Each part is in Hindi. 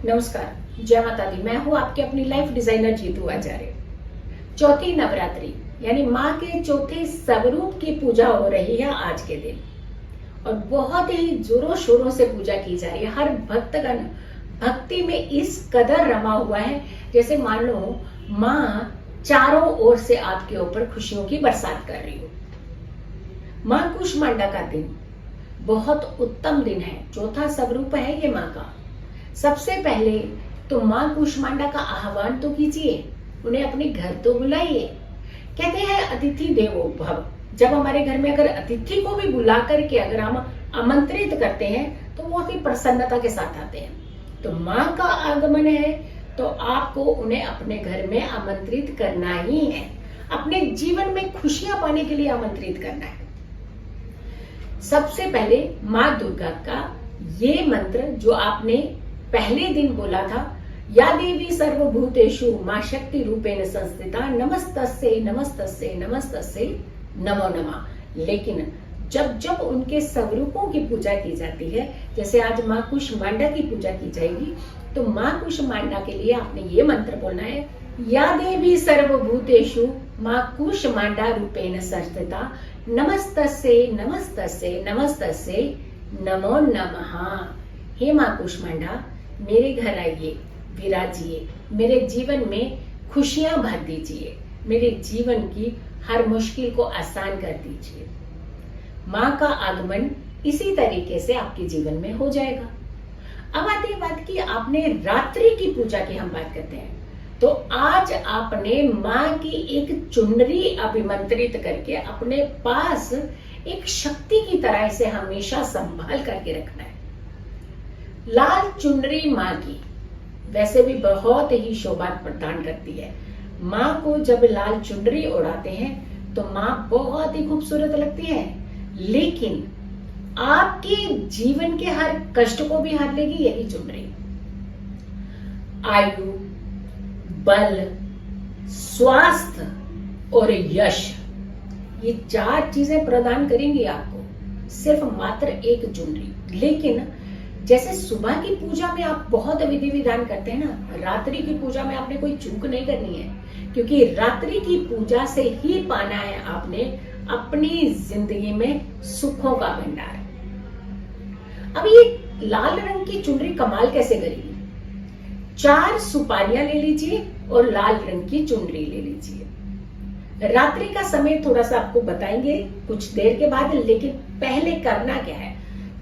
नमस्कार, जय माता दी। मैं हूँ आपके अपनी लाइफ डिजाइनर जीतू आचार्य। चौथी नवरात्रि यानी माँ के चौथे स्वरूप की पूजा हो रही है आज के दिन, और बहुत ही जोरों शोरों से पूजा की जा रही है। हर भक्तगण भक्ति में इस कदर रमा हुआ है जैसे मान लो माँ चारों ओर से आपके ऊपर खुशियों की बरसात कर रही हो। माँ कूष्मांडा का दिन बहुत उत्तम दिन है, चौथा स्वरूप है ये माँ का। सबसे पहले तो माँ कूष्मांडा का आह्वान तो कीजिए, उन्हें अपने घर तो बुलाइए। कहते हैं अतिथि देवो भव। जब हमारे घर में अगर अतिथि को भी बुला करके अगर हम आमंत्रित करते हैं तो वो भी प्रसन्नता के साथ आते हैं। तो माँ का आगमन है तो आपको उन्हें अपने घर में आमंत्रित करना ही है, अपने जीवन में खुशियां पाने के लिए आमंत्रित करना है। सबसे पहले माँ दुर्गा का ये मंत्र जो आपने पहले दिन बोला था, या देवी सर्वभूतेषु मां शक्ति रूपेण संस्थिता नमस्तस्यै नमस्तस्यै नमस्तस्यै नमो नमः। लेकिन जब जब उनके स्वरूपों की पूजा की जाती है, जैसे आज माँ कूष्मांडा की पूजा की जाएगी, तो माँ कूष्मांडा के लिए आपने ये मंत्र बोलना है, या देवी सर्वभूतेषु मां कूष्मांडा रूपेण संस्थिता नमस्तस्यै नमस्तस्यै नमस्तस्यै नमो नमः। हे माँ कूष्मांडा, मेरे घर आइए, विराजिए, मेरे जीवन में खुशियां भर दीजिए, मेरे जीवन की हर मुश्किल को आसान कर दीजिए। माँ का आगमन इसी तरीके से आपके जीवन में हो जाएगा। अब आती है बात की आपने रात्रि की पूजा की हम बात करते हैं, तो आज आपने माँ की एक चुनरी अभिमंत्रित करके अपने पास एक शक्ति की तरह इसे हमेशा संभाल करके रखना है। लाल चुनरी माँ की वैसे भी बहुत ही शोभा प्रदान करती है। माँ को जब लाल चुनरी ओढ़ाते हैं तो माँ बहुत ही खूबसूरत लगती है, लेकिन आपके जीवन के हर कष्ट को भी हर लेगी यही चुनरी। आयु, बल, स्वास्थ्य और यश, ये चार चीजें प्रदान करेंगी आपको सिर्फ मात्र एक चुनरी। लेकिन जैसे सुबह की पूजा में आप बहुत विधि विधान करते हैं ना, रात्रि की पूजा में आपने कोई चूक नहीं करनी है, क्योंकि रात्रि की पूजा से ही पाना है आपने अपनी जिंदगी में सुखों का भंडार। अब ये लाल रंग की चुनरी कमाल कैसे करेगी? 4 सुपारियां ले लीजिए और लाल रंग की चुनरी ले लीजिए। रात्रि का समय थोड़ा सा आपको बताएंगे कुछ देर के बाद, लेकिन पहले करना क्या है,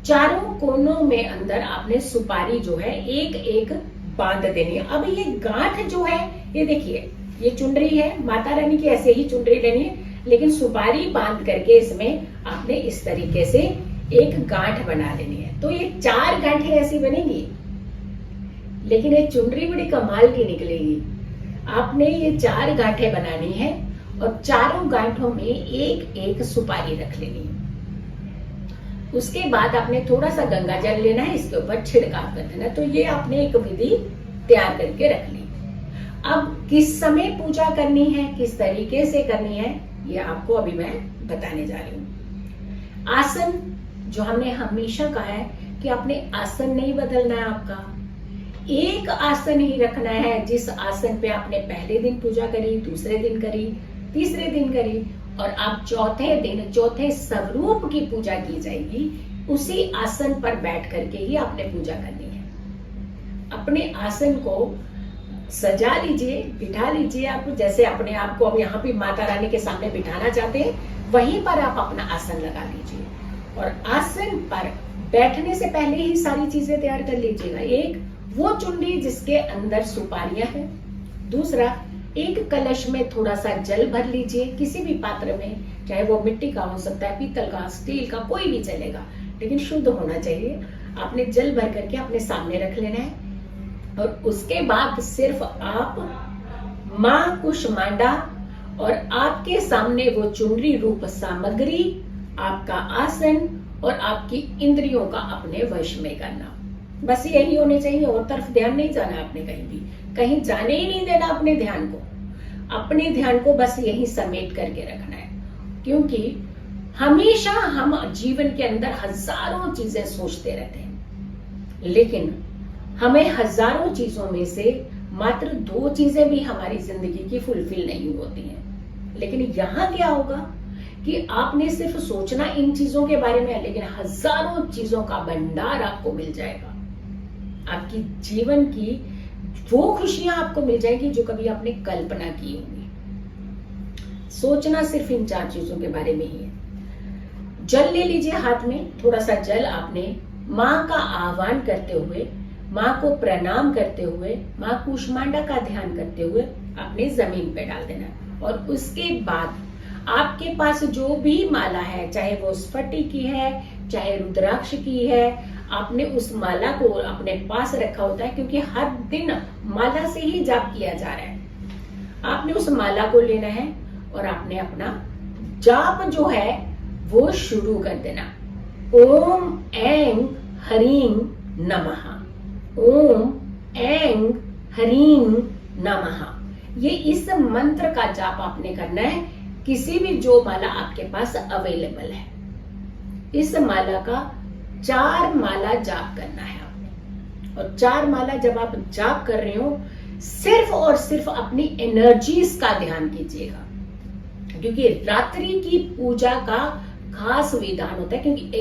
चारों कोनों में अंदर आपने सुपारी जो है एक एक बांध देनी है। अब ये गांठ जो है, ये देखिए, ये चुनरी है माता रानी की, ऐसे ही चुनरी लेनी है, लेकिन सुपारी बांध करके इसमें आपने इस तरीके से एक गांठ बना लेनी है। तो ये 4 गांठें ऐसी बनेगी, लेकिन ये चुनरी बड़ी कमाल की निकलेगी। आपने ये 4 गांठें बनानी है और चारों गांठों में एक एक सुपारी रख लेनी है। उसके बाद आपने थोड़ा सा गंगा जल लेना है, इसके ऊपर छिड़काव कर देना। तो ये आपने एक विधि तैयार करके रख ली। अब किस समय पूजा करनी है, किस तरीके से करनी है, ये आपको अभी मैं बताने जा रही हूँ। आसन जो हमने हमेशा कहा है कि आपने आसन नहीं बदलना है, आपका एक आसन ही रखना है। जिस आसन पे आपने पहले दिन पूजा करी, दूसरे दिन करी, तीसरे दिन करी, और आप चौथे दिन चौथे स्वरूप की पूजा की जाएगी, उसी आसन पर बैठ करके ही आपने पूजा करनी है। अपने आसन को सजा लीजिए, बिठा लीजिए। आप जैसे अपने आप को अब यहाँ पे माता रानी के सामने बिठाना चाहते हैं, वहीं पर आप अपना आसन लगा लीजिए, और आसन पर बैठने से पहले ही सारी चीजें तैयार कर लीजिएगा। एक वो चुनरी जिसके अंदर सुपारियां हैं, दूसरा एक कलश में थोड़ा सा जल भर लीजिए, किसी भी पात्र में, चाहे वो मिट्टी का हो सकता है, पीतल का, स्टील का, कोई भी चलेगा, लेकिन शुद्ध होना चाहिए। आपने जल भर करके अपने सामने रख लेना है, और उसके बाद सिर्फ आप माँ कूष्मांडा और आपके सामने वो चुनरी रूप सामग्री, आपका आसन और आपकी इंद्रियों का अपने वश में करना, बस यही होने चाहिए। और तरफ ध्यान नहीं जाना आपने, कहीं भी कहीं जाने ही नहीं देना अपने ध्यान को। अपने ध्यान को बस यही समेट करके रखना है, क्योंकि हमेशा हम जीवन के अंदर हजारों चीजें सोचते रहते हैं, लेकिन हमें हजारों चीजों में से मात्र 2 चीजें भी हमारी जिंदगी की फुलफिल नहीं होती हैं। लेकिन यहाँ क्या होगा कि आपने सिर्फ सोचना इन चीजों के बारे में है, लेकिन हजारों चीजों का भंडार आपको मिल जाएगा। आपकी जीवन की वो खुशियां आपको मिल जाएगी जो कभी आपने कल्पना की होगी। सोचना सिर्फ इन 4 चीजों के बारे में ही है। जल ले लीजिए हाथ में, थोड़ा सा जल आपने माँ का आह्वान करते हुए, माँ को प्रणाम करते हुए, माँ कूष्मांडा का ध्यान करते हुए आपने जमीन पे डाल देना। और उसके बाद आपके पास जो भी माला है, चाहे वो स्फटिक की है, चाहे रुद्राक्ष की है, आपने उस माला को अपने पास रखा होता है, क्योंकि हर दिन माला से ही जाप किया जा रहा है। आपने उस माला को लेना है और आपने अपना जाप जो है वो शुरू कर देना। ओम ऐं ह्रीं नमः, ओम ऐं ह्रीं नमः। ये इस मंत्र का जाप आपने करना है, किसी भी जो माला आपके पास अवेलेबल है। इस माला का 4 माला जाप करना है आपने। और 4 माला जब आप जाप कर रहे हो, सिर्फ और सिर्फ अपनी एनर्जीज का ध्यान कीजिएगा, क्योंकि रात्रि की पूजा का खास विधान होता है, क्योंकि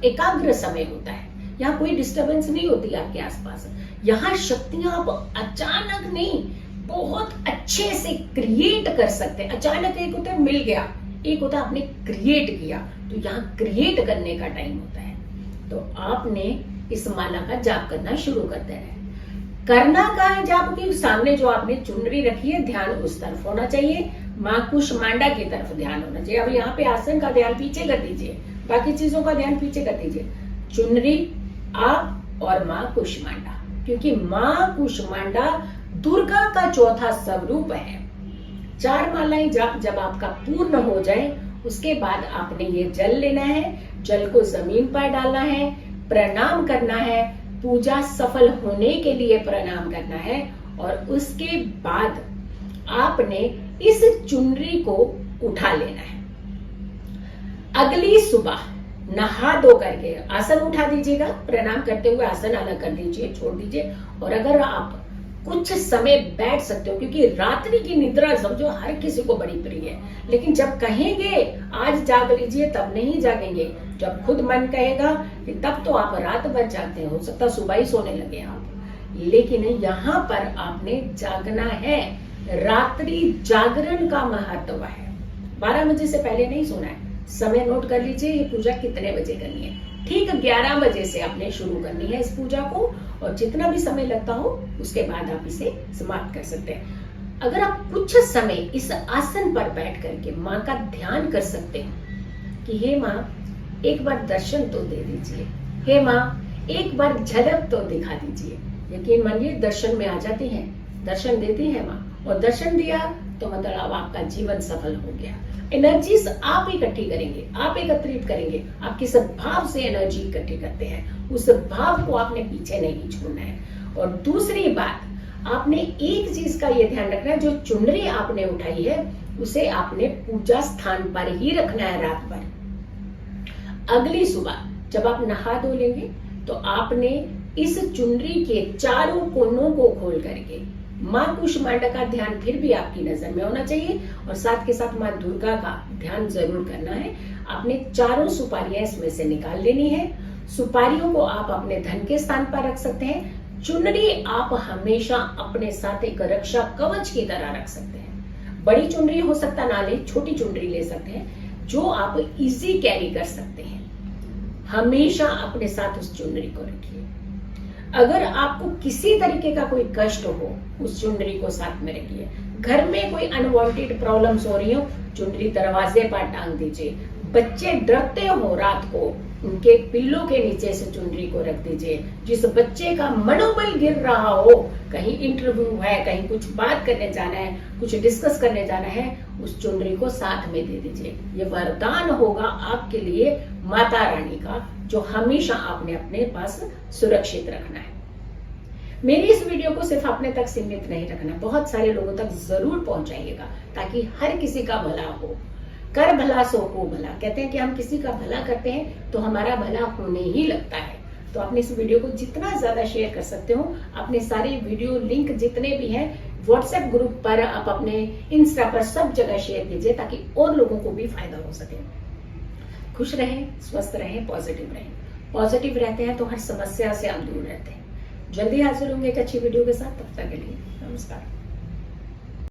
एकाग्र समय होता है। यहाँ कोई डिस्टरबेंस नहीं होती आपके आसपास। यहाँ शक्तियां आप अचानक नहीं, बहुत अच्छे से क्रिएट कर सकते हैं। अचानक एक होता है मिल गया, एक होता है आपने क्रिएट किया। तो यहाँ क्रिएट करने का टाइम होता है। तो आपने इस माला का जाप करना शुरू कर देना है। करना क्या है जाप की? सामने जो आपने चुनरी रखी है, ध्यान उस तरफ होना चाहिए, माँ कूष्मांडा की तरफ ध्यान होना चाहिए। अब यहाँ पे आसन का ध्यान पीछे कर दीजिए, बाकी चीजों का ध्यान पीछे कर दीजिए। चुनरी आप और माँ कूष्मांडा, क्योंकि माँ कूष्मांडा दुर्गा का चौथा स्वरूप है। 4 मालाएं जाप जब आपका पूर्ण हो जाए, उसके बाद आपने ये जल लेना है, जल को जमीन पर डालना है, प्रणाम करना है, पूजा सफल होने के लिए प्रणाम करना है। और उसके बाद आपने इस चुनरी को उठा लेना है। अगली सुबह नहा धो करके आसन उठा दीजिएगा, प्रणाम करते हुए आसन अलग कर दीजिए, छोड़ दीजिए। और अगर आप कुछ समय बैठ सकते हो, क्योंकि रात्रि की निद्रा समझो हर किसी को बड़ी प्रिय है, लेकिन जब कहेंगे आज जाग लीजिए तब नहीं जागेंगे। जब खुद मन कहेगा तब तो आप रात भर जागते हैं, हो सकता सुबह ही सोने लगे आप। लेकिन यहाँ पर आपने जागना है। रात्रि जागरण का महत्व है। 12 बजे से पहले नहीं सोना है। समय नोट कर लीजिए, ये पूजा कितने बजे करनी है। ठीक 11 बजे से आपने शुरू करनी है इस पूजा को, और जितना भी समय लगता हो उसके बाद आप इसे समाप्त कर सकते हैं। अगर आप कुछ समय इस आसन पर बैठ करके माँ का ध्यान कर सकते हैं कि हे माँ एक बार दर्शन तो दे दीजिए, हे माँ एक बार झलक तो दिखा दीजिए, यकीन मानिए दर्शन में आ जाती हैं, दर्शन देती है माँ। और दर्शन दिया तो मतलब अब आपका जीवन सफल हो गया। एनर्जीज आप इकट्ठी करेंगे, आप एकत्रित करेंगे। आप किस भाव से एनर्जी इकट्ठी करते हैं, उस भाव को आपने पीछे नहीं छोड़ना है। और दूसरी बात, आपने एक चीज का ये ध्यान रखना है, जो चुनरी आपने उठाई है उसे आपने पूजा स्थान पर ही रखना है रात भर। अगली सुबह जब आप नहा धो लेंगे तो आपने इस चुनरी के चारों कोनों को खोल करके माँ कूष्मांडा का ध्यान फिर भी आपकी नजर में होना चाहिए, और साथ के साथ माँ दुर्गा का ध्यान जरूर करना है। आपने चारों सुपारियां इसमें से निकाल लेनी है। सुपारियों को आप अपने धन के स्थान पर रख सकते हैं। चुनरी आप हमेशा अपने साथ एक रक्षा कवच की तरह रख सकते हैं। बड़ी चुनरी हो सकता ना ले, छोटी चुनरी ले सकते हैं जो आप इजी कैरी कर सकते हैं। हमेशा अपने साथ उस चुनरी को रखिए। अगर आपको किसी तरीके का कोई कष्ट हो, उस चुनरी को साथ में रखिए। घर में कोई अनवांटेड प्रॉब्लम्स हो रही हो, चुनरी दरवाजे पर टांग दीजिए। बच्चे डरते हो रात को, उनके पिल्लों के नीचे से चुनरी को रख दीजिए। जिस बच्चे का मनोबल गिर रहा हो, कहीं इंटरव्यू है, कहीं कुछ बात करने जाना है, कुछ डिस्कस करने जाना है, उस चुनरी को साथ में दे दीजिए। ये वरदान होगा आपके लिए माता रानी का, जो हमेशा आपने अपने पास सुरक्षित रखना है। मेरी इस वीडियो को सिर्फ अपने तक सीमित नहीं रखना, बहुत सारे लोगों तक जरूर पहुंचाइएगा, ताकि हर किसी का भला हो। कर भला सो हो भला, कहते हैं कि हम किसी का भला करते हैं तो हमारा भला होने ही लगता है। तो अपने इस वीडियो को जितना ज्यादा शेयर कर सकते हो, अपने सारे वीडियो लिंक जितने भी हैं व्हाट्सएप ग्रुप पर, आप अपने इंस्टा पर, सब जगह शेयर कीजिए ताकि और लोगों को भी फायदा हो सके। खुश रहें, स्वस्थ रहें, पॉजिटिव रहें। पॉजिटिव रहते हैं तो हर समस्या से आप दूर रहते हैं। जल्दी हाजिर होंगे एक अच्छी वीडियो के साथ, तब तक के लिए नमस्कार।